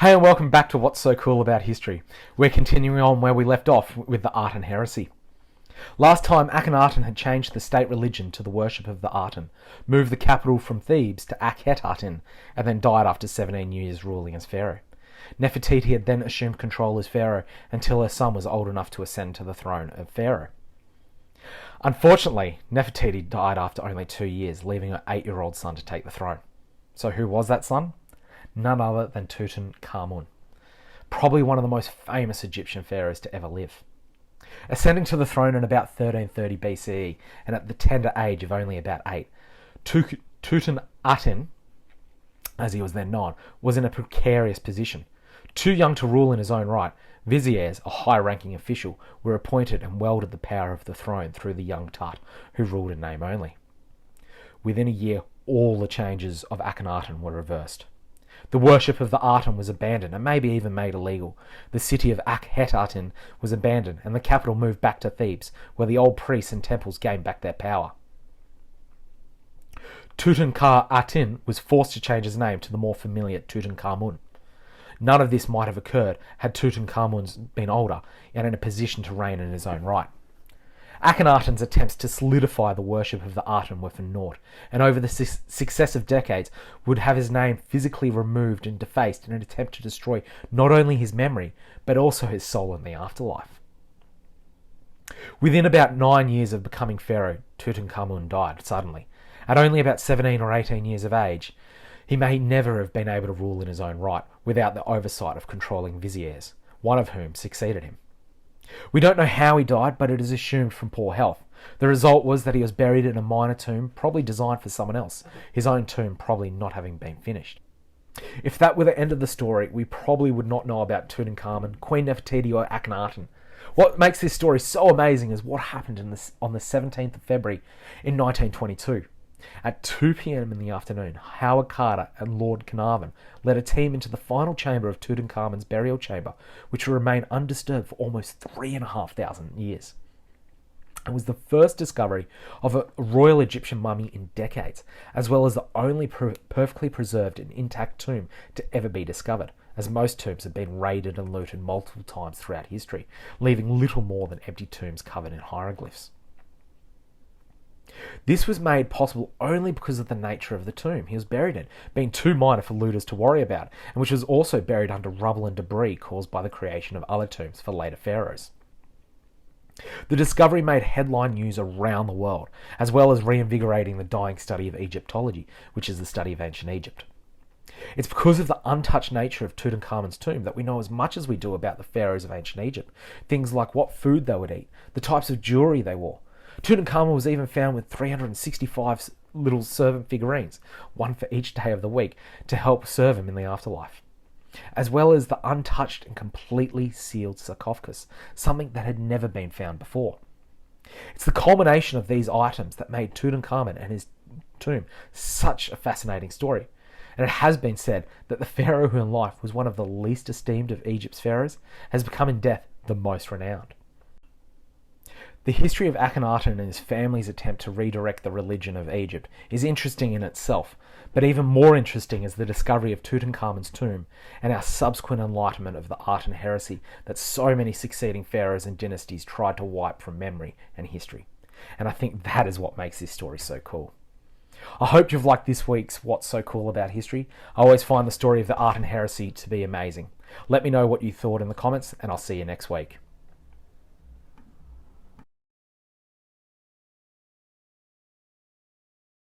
Hey, and welcome back to What's So Cool About History. We're continuing on where we left off with the Aten heresy. Last time, Akhenaten had changed the state religion to the worship of the Aten, moved the capital from Thebes to Akhetaten, and then died after 17 years ruling as pharaoh. Nefertiti had then assumed control as pharaoh until her son was old enough to ascend to the throne of pharaoh. Unfortunately, Nefertiti died after only 2 years, leaving her 8-year-old son to take the throne. So who was that son? None other than Tutankhamun, probably one of the most famous Egyptian pharaohs to ever live. Ascending to the throne in about 1330 BCE, and at the tender age of only about 8, Tutankhaten, as he was then known, was in a precarious position. Too young to rule in his own right, viziers, a high-ranking official, were appointed and welded the power of the throne through the young Tut, who ruled in name only. Within a year, all the changes of Akhenaten were reversed. The worship of the Aten was abandoned and maybe even made illegal. The city of Akhetaten was abandoned and the capital moved back to Thebes, where the old priests and temples gained back their power. Tutankhaten was forced to change his name to the more familiar Tutankhamun. None of this might have occurred had Tutankhamun been older and in a position to reign in his own right. Akhenaten's attempts to solidify the worship of the Aten were for naught, and over the successive decades would have his name physically removed and defaced in an attempt to destroy not only his memory, but also his soul in the afterlife. Within about 9 years of becoming pharaoh, Tutankhamun died suddenly. At only about 17 or 18 years of age, he may never have been able to rule in his own right without the oversight of controlling viziers, one of whom succeeded him. We don't know how he died, but it is assumed from poor health. The result was that he was buried in a minor tomb, probably designed for someone else, his own tomb probably not having been finished. If that were the end of the story, we probably would not know about Tutankhamun, Queen Nefertiti, or Akhenaten. What makes this story so amazing is what happened on the 17th of February in 1922. At 2 p.m. in the afternoon, Howard Carter and Lord Carnarvon led a team into the final chamber of Tutankhamun's burial chamber, which would remain undisturbed for almost 3,500 years. It was the first discovery of a royal Egyptian mummy in decades, as well as the only perfectly preserved and intact tomb to ever be discovered, as most tombs have been raided and looted multiple times throughout history, leaving little more than empty tombs covered in hieroglyphs. This was made possible only because of the nature of the tomb he was buried in, being too minor for looters to worry about, and which was also buried under rubble and debris caused by the creation of other tombs for later pharaohs. The discovery made headline news around the world, as well as reinvigorating the dying study of Egyptology, which is the study of ancient Egypt. It's because of the untouched nature of Tutankhamun's tomb that we know as much as we do about the pharaohs of ancient Egypt, things like what food they would eat, the types of jewelry they wore. Tutankhamun was even found with 365 little servant figurines, one for each day of the week, to help serve him in the afterlife, as well as the untouched and completely sealed sarcophagus, something that had never been found before. It's the culmination of these items that made Tutankhamun and his tomb such a fascinating story. And it has been said that the pharaoh who in life was one of the least esteemed of Egypt's pharaohs has become in death the most renowned. The history of Akhenaten and his family's attempt to redirect the religion of Egypt is interesting in itself, but even more interesting is the discovery of Tutankhamun's tomb and our subsequent enlightenment of the Aten heresy that so many succeeding pharaohs and dynasties tried to wipe from memory and history. And I think that is what makes this story so cool. I hope you've liked this week's What's So Cool About History. I always find the story of the Aten heresy to be amazing. Let me know what you thought in the comments, and I'll see you next week.